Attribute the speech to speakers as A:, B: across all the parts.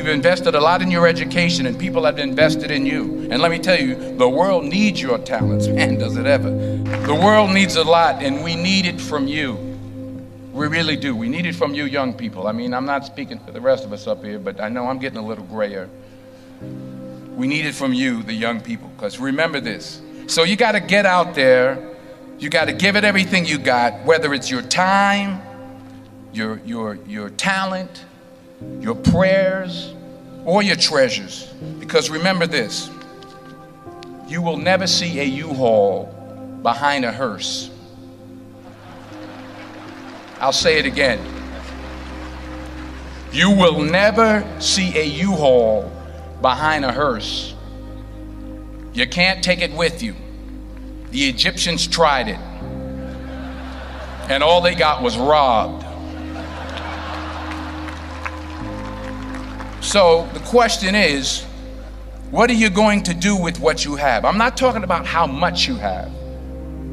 A: You've invested a lot in your education, and people have invested in you. And let me tell you, the world needs your talents. Man, does it ever. The world needs a lot, and we need it from you. We really do. We need it from you young people. I mean, I'm not speaking for the rest of us up here, but I know I'm getting a little grayer. We need it from you, the young people, because remember this. So you got to get out there. You got to give it everything you got, whether it's your time, your talent, your prayers, or your treasures. Because remember this, you will never see a U-Haul behind a hearse. I'll say it again. You will never see a U-Haul behind a hearse. You can't take it with you. The Egyptians tried it, and all they got was robbed. So the question is, what are you going to do with what you have? I'm not talking about how much you have.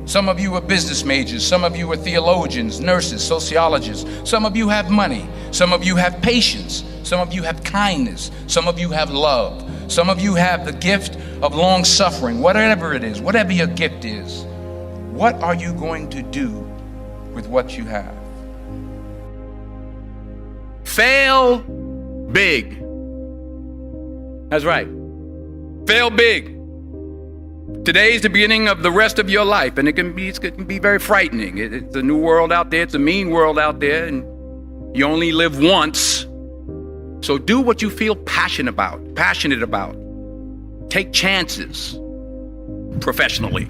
A: Some of you are business majors, some of you are theologians, nurses, sociologists. Some of you have money, some of you have patience, some of you have kindness, some of you have love, some of you have the gift of long suffering. Whatever it is, whatever your gift is, what are you going to do with what you have?
B: Fail big. That's right. Fail big. Today's the beginning of the rest of your life, and it can be very frightening. It's a new world out there. It's a mean world out there, and you only live once. So do what you feel passionate about. Take chances professionally.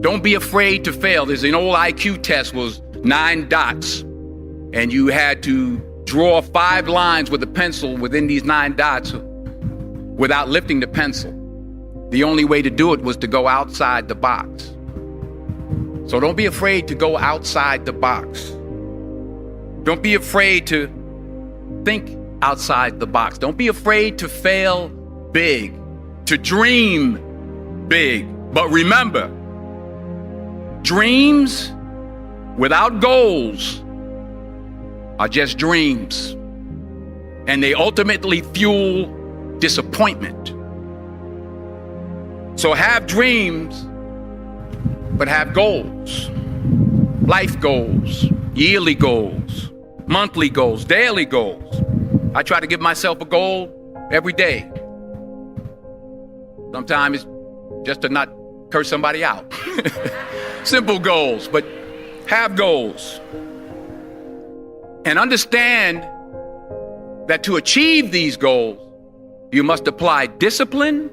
B: Don't be afraid to fail. There's an old IQ test, was 9 dots, and you had to draw 5 lines with a pencil within these 9 dots without lifting the pencil. The only way to do it was to go outside the box. So don't be afraid to go outside the box. Don't be afraid to think outside the box. Don't be afraid to fail big, to dream big. But remember, dreams without goals are just dreams, and they ultimately fuel disappointment. So have dreams, but have goals. Life goals, yearly goals, monthly goals, daily goals. I try to give myself a goal every day. Sometimes it's just to not curse somebody out. Simple goals, but have goals. And understand that to achieve these goals, you must apply discipline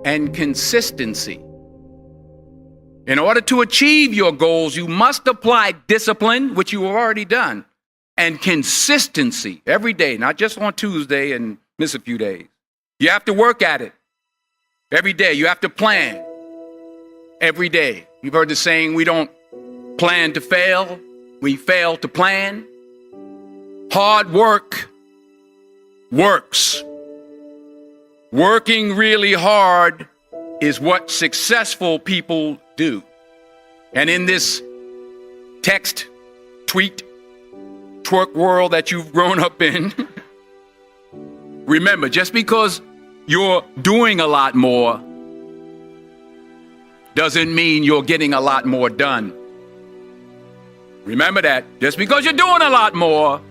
B: and consistency. In order to achieve your goals, you must apply discipline, which you have already done, and consistency every day, not just on Tuesday and miss a few days. You have to work at it every day. You have to plan every day. You've heard the saying, we don't plan to fail, we fail to plan. Hard work works. Working really hard is what successful people do. And in this text, tweet, twerk world that you've grown up in, remember, just because you're doing a lot more doesn't mean you're getting a lot more done. Remember that. Just because you're doing a lot more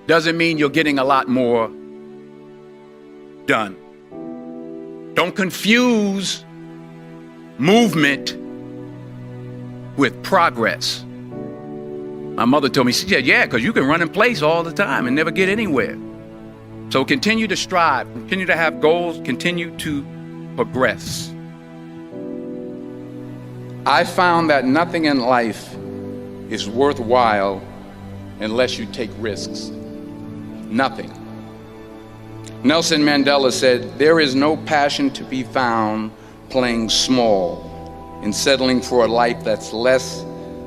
B: doesn't mean you're getting a lot more done. Don't confuse movement with progress. My mother told me, she said, yeah, because you can run in place all the time and never get anywhere. So continue to strive, continue to have goals, continue to progress. I found that nothing in life is worthwhile unless you take risks. Nothing. Nelson Mandela said, there is no passion to be found playing small and settling for a life that's less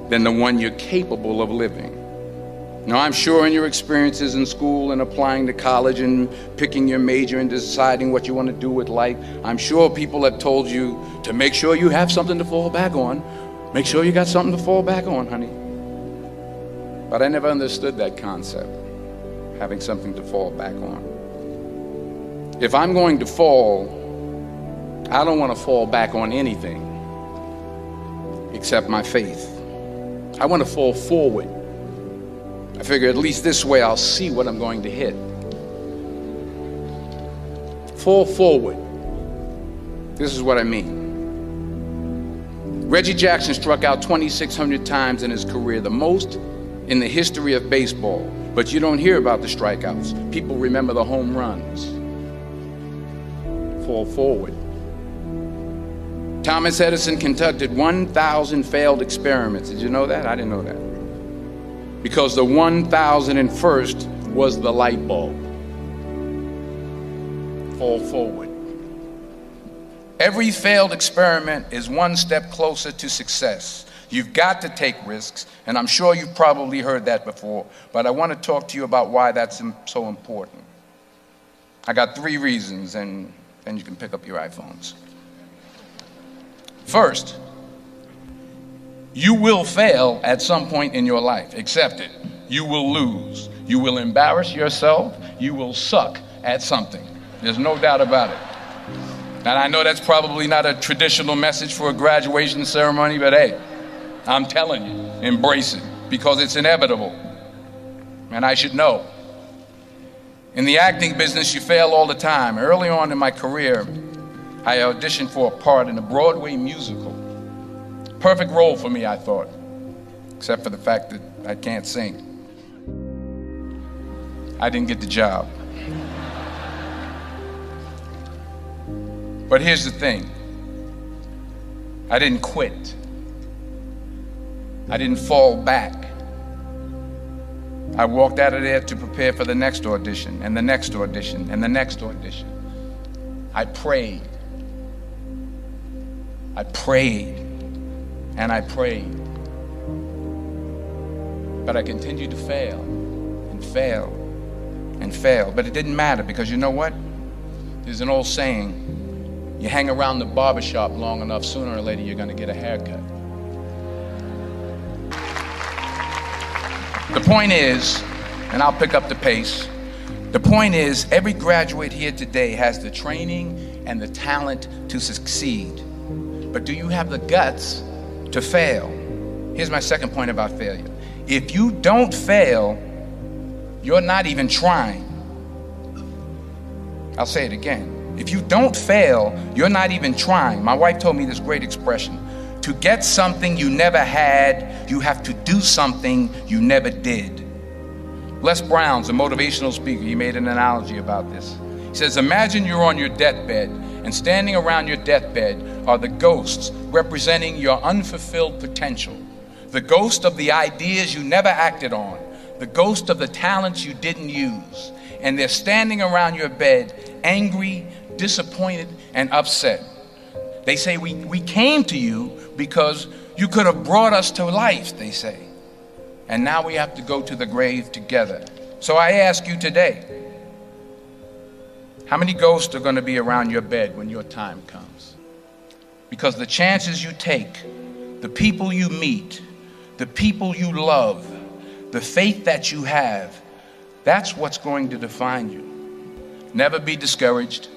B: than the one you're capable of living. Now, I'm sure in your experiences in school and applying to college and picking your major and deciding what you want to do with life, I'm sure people have told you to make sure you have something to fall back on. Make sure you got something to fall back on, honey. But I never understood that concept.
A: having something to fall back on. If I'm going to fall, I don't want to fall back on anything except my faith. I want to fall forward. I figure at least this way I'll see what I'm going to hit. Fall forward. This is what I mean. Reggie Jackson struck out 2,600 times in his career, the most in the history of baseball. But you don't hear about the strikeouts. People remember the home runs. Fall forward. Thomas Edison conducted 1,000 failed experiments. Did you know that? I didn't know that. Because the 1,001st was the light bulb. Fall forward. Every failed experiment is one step closer to success. You've got to take risks, and I'm sure you've probably heard that before, but I want to talk to you about why that's so important. I got 3 reasons, and then you can pick up your iPhones. First, you will fail at some point in your life. Accept it. You will lose. You will embarrass yourself. You will suck at something. There's no doubt about it. And I know that's probably not a traditional message for a graduation ceremony, but hey, I'm telling you, embrace it, because it's inevitable. And I should know. In the acting business, you fail all the time. Early on in my career, I auditioned for a part in a Broadway musical. Perfect role for me, I thought, except for the fact that I can't sing. I didn't get the job. But here's the thing. I didn't quit. I didn't fall back. I walked out of there to prepare for the next audition, and the next audition, and the next audition. I prayed. I prayed, and I prayed. But I continued to fail, and fail, and fail. But it didn't matter, because you know what? There's an old saying, you hang around the barbershop long enough, sooner or later you're going to get a haircut. The point is, and I'll pick up the pace, the point is every graduate here today has the training and the talent to succeed. But do you have the guts to fail? Here's my second point about failure. If you don't fail, you're not even trying. I'll say it again. If you don't fail, you're not even trying. My wife told me this great expression. To get something you never had, you have to do something you never did. Les Brown's a motivational speaker. He made an analogy about this. He says, imagine you're on your deathbed, and standing around your deathbed are the ghosts representing your unfulfilled potential. The ghost of the ideas you never acted on. The ghost of the talents you didn't use. And they're standing around your bed, angry, disappointed, and upset. They say, we came to you because you could have brought us to life, they say. And now we have to go to the grave together. So I ask you today, how many ghosts are going to be around your bed when your time comes? Because the chances you take, the people you meet, the people you love, the faith that you have, that's what's going to define you. Never be discouraged.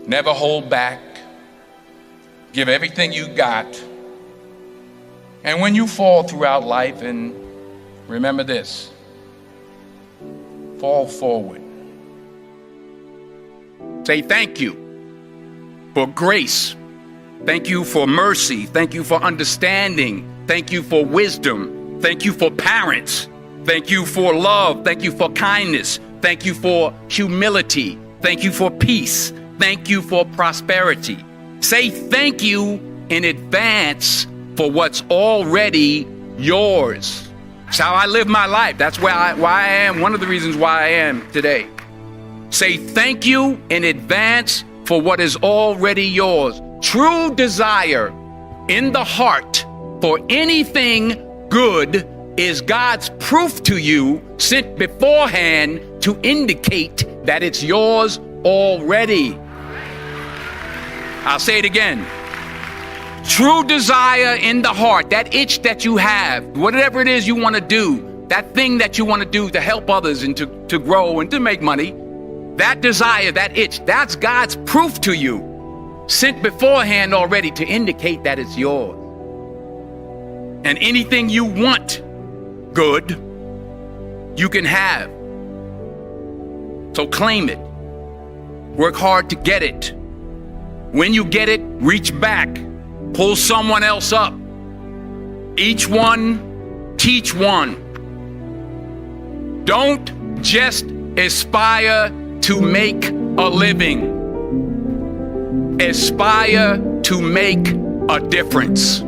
A: Never hold back. Give everything you got. And when you fall throughout life, and remember this, fall forward.
B: Say thank you for grace. Thank you for mercy. Thank you for understanding. Thank you for wisdom. Thank you for parents. Thank you for love. Thank you for kindness. Thank you for humility. Thank you for peace. Thank you for prosperity. Say thank you in advance for what's already yours. That's how I live my life. That's why I am, one of the reasons why I am today. Say thank you in advance for what is already yours. True desire in the heart for anything good is God's proof to you sent beforehand to indicate that it's yours already. I'll say it again. True desire in the heart, that itch that you have, whatever it is you want to do, that thing that you want to do to help others and to grow and to make money, that desire, that itch, that's God's proof to you, sent beforehand already to indicate that it's yours. And anything you want good, you can have. So claim it. Work hard to get it. When you get it, reach back. Pull someone else up. Each one, teach one. Don't just aspire to make a living. Aspire to make a difference.